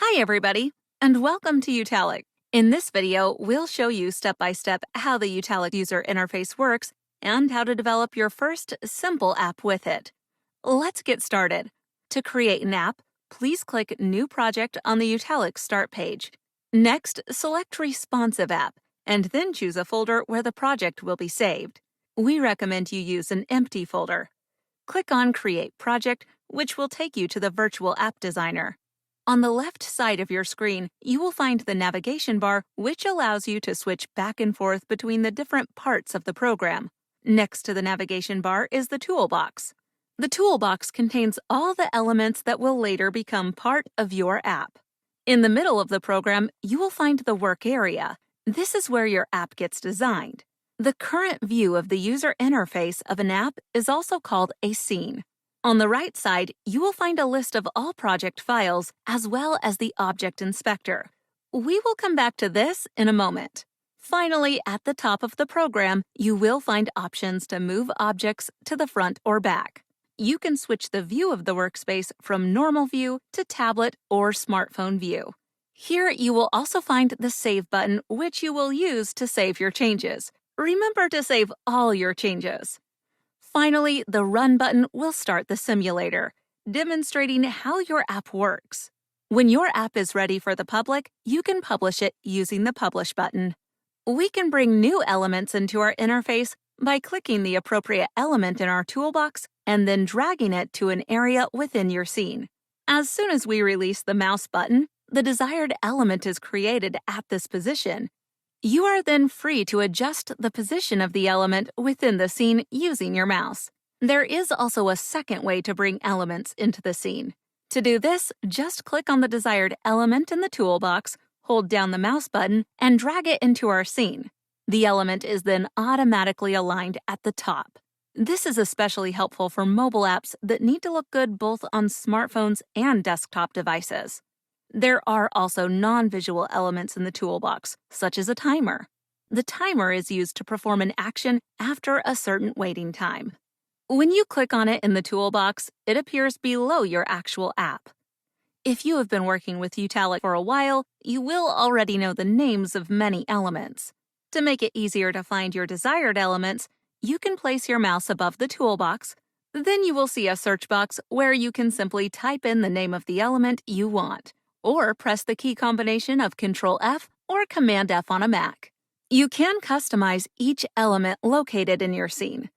Hi everybody, and welcome to Utalic. In this video, we'll show you step-by-step how the Utalic user interface works and how to develop your first simple app with it. Let's get started. To create an app, please click New Project on the Utalic Start page. Next, select Responsive App, and then choose a folder where the project will be saved. We recommend you use an empty folder. Click on Create Project, which will take you to the Virtual App Designer. On the left side of your screen, you will find the navigation bar, which allows you to switch back and forth between the different parts of the program. Next to the navigation bar is the toolbox. The toolbox contains all the elements that will later become part of your app. In the middle of the program, you will find the work area. This is where your app gets designed. The current view of the user interface of an app is also called a scene. On the right side, you will find a list of all project files as well as the object inspector. We will come back to this in a moment. Finally, at the top of the program, you will find options to move objects to the front or back. You can switch the view of the workspace from normal view to tablet or smartphone view. Here, you will also find the Save button, which you will use to save your changes. Remember to save all your changes. Finally, the Run button will start the simulator, demonstrating how your app works. When your app is ready for the public, you can publish it using the Publish button. We can bring new elements into our interface by clicking the appropriate element in our toolbox and then dragging it to an area within your scene. As soon as we release the mouse button, the desired element is created at this position. You are then free to adjust the position of the element within the scene using your mouse. There is also a second way to bring elements into the scene. To do this, just click on the desired element in the toolbox, hold down the mouse button, and drag it into our scene. The element is then automatically aligned at the top. This is especially helpful for mobile apps that need to look good both on smartphones and desktop devices. There are also non-visual elements in the toolbox, such as a timer. The timer is used to perform an action after a certain waiting time. When you click on it in the toolbox, it appears below your actual app. If you have been working with Utalic for a while, you will already know the names of many elements. To make it easier to find your desired elements, you can place your mouse above the toolbox. Then you will see a search box where you can simply type in the name of the element you want, or press the key combination of Ctrl+F or Command+F on a Mac. You can customize each element located in your scene.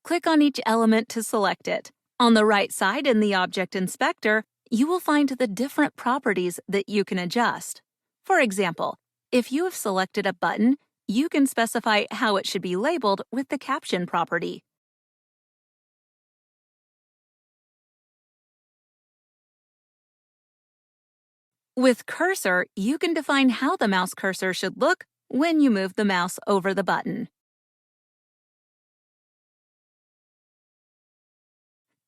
Click on each element to select it. On the right side in the Object Inspector, you will find the different properties that you can adjust. For example, if you have selected a button, you can specify how it should be labeled with the Caption property. With Cursor, you can define how the mouse cursor should look when you move the mouse over the button.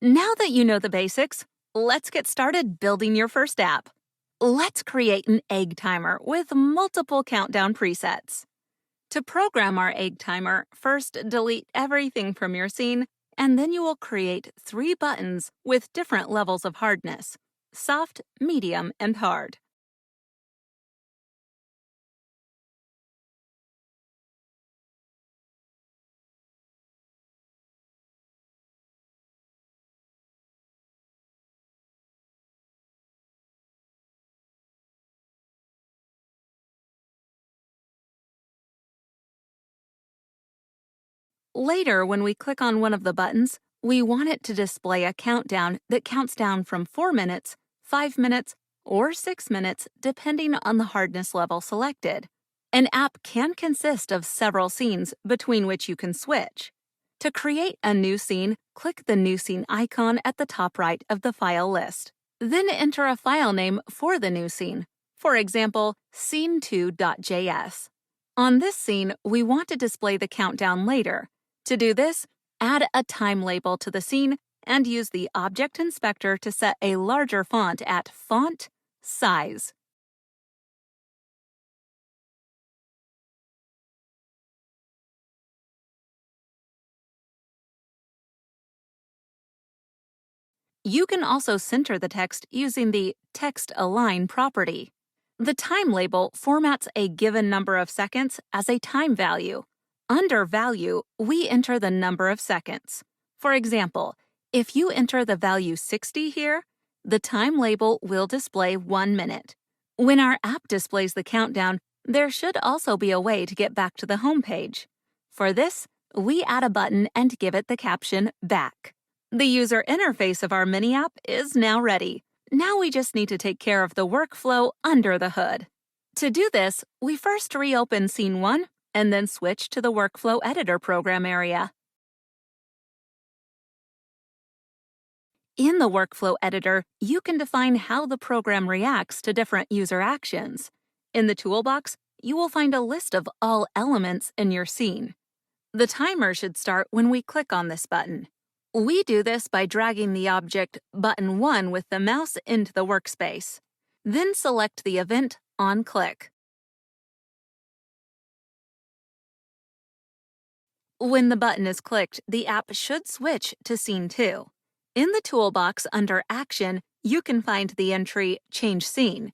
Now that you know the basics, let's get started building your first app. Let's create an egg timer with multiple countdown presets. To program our egg timer, first delete everything from your scene, and then you will create 3 buttons with different levels of hardness: soft, medium, and hard. Later, when we click on one of the buttons, we want it to display a countdown that counts down from 4 minutes, 5 minutes, or 6 minutes, depending on the hardness level selected. An app can consist of several scenes between which you can switch. To create a new scene, click the New Scene icon at the top right of the file list. Then enter a file name for the new scene, for example, scene2.js. On this scene, we want to display the countdown later. To do this, add a time label to the scene and use the Object Inspector to set a larger font at Font Size. You can also center the text using the Text Align property. The time label formats a given number of seconds as a time value. Under Value, we enter the number of seconds. For example, if you enter the value 60 here, the time label will display 1 minute. When our app displays the countdown, there should also be a way to get back to the home page. For this, we add a button and give it the caption Back. The user interface of our mini app is now ready. Now we just need to take care of the workflow under the hood. To do this, we first reopen Scene 1 and then switch to the Workflow Editor program area. In the Workflow Editor, you can define how the program reacts to different user actions. In the toolbox, you will find a list of all elements in your scene. The timer should start when we click on this button. We do this by dragging the object Button 1 with the mouse into the workspace. Then select the event on click. When the button is clicked, the app should switch to Scene 2. In the toolbox under Action, you can find the entry Change Scene.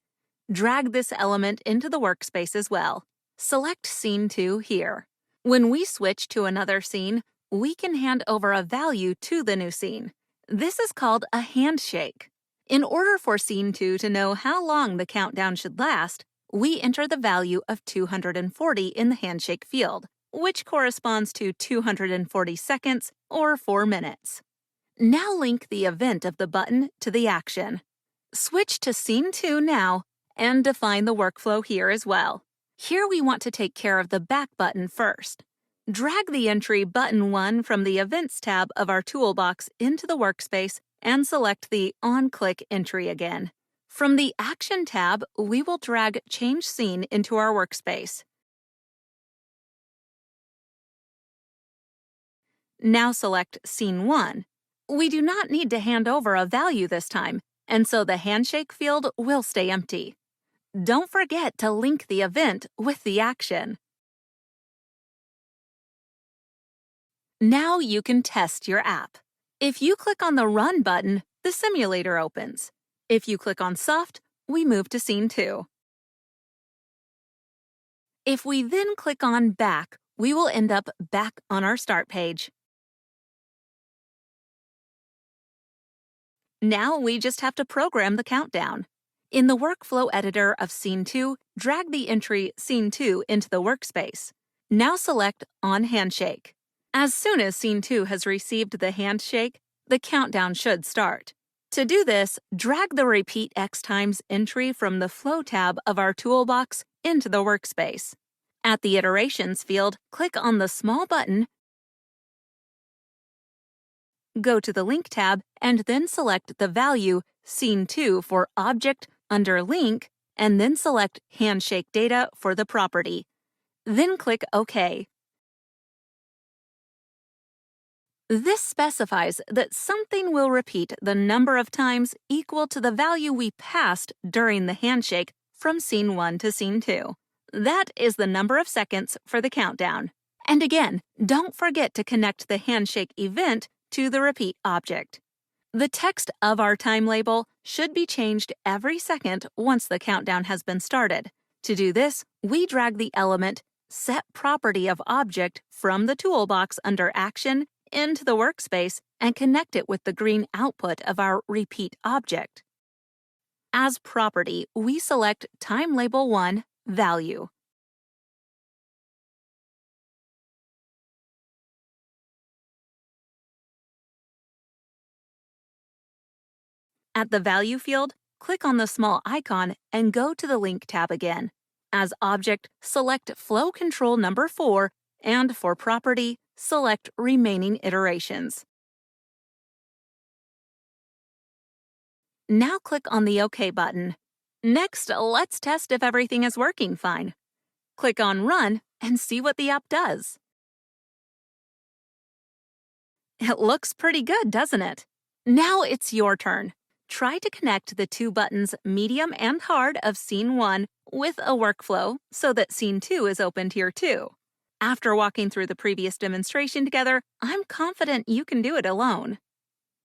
Drag this element into the workspace as well. Select Scene 2 here. When we switch to another scene, we can hand over a value to the new scene. This is called a handshake. In order for Scene 2 to know how long the countdown should last, we enter the value of 240 in the handshake field, which corresponds to 240 seconds or 4 minutes. Now link the event of the button to the action. Switch to Scene 2 now and define the workflow here as well. Here we want to take care of the back button first. Drag the entry Button 1 from the Events tab of our toolbox into the workspace and select the On-Click entry again. From the Action tab, we will drag Change Scene into our workspace. Now select Scene 1. We do not need to hand over a value this time, and so the handshake field will stay empty. Don't forget to link the event with the action. Now you can test your app. If you click on the Run button, the simulator opens. If you click on Soft, we move to Scene 2. If we then click on Back, we will end up back on our start page. Now we just have to program the countdown. In the Workflow Editor of Scene 2, drag the entry Scene 2 into the workspace. Now select On Handshake. As soon as Scene 2 has received the handshake, the countdown should start. To do this, drag the Repeat X times entry from the Flow tab of our toolbox into the workspace. At the Iterations field, click on the small button, go to the Link tab, and then select the value Scene 2 for Object under Link, and then select Handshake Data for the property. Then click OK. This specifies that something will repeat the number of times equal to the value we passed during the handshake from Scene 1 to Scene 2. That is the number of seconds for the countdown. And again, don't forget to connect the handshake event to the repeat object. The text of our time label should be changed every second once the countdown has been started. To do this, we drag the element Set Property of Object from the toolbox under Action into the workspace and connect it with the green output of our repeat object. As property, we select Time Label 1 Value. At the Value field, click on the small icon and go to the Link tab again. As object, select Flow Control number 4, and for property, select Remaining Iterations. Now click on the OK button. Next, let's test if everything is working fine. Click on Run and see what the app does. It looks pretty good, doesn't it? Now it's your turn. Try to connect the two buttons Medium and Hard of Scene 1 with a workflow so that Scene 2 is opened here too. After walking through the previous demonstration together, I'm confident you can do it alone.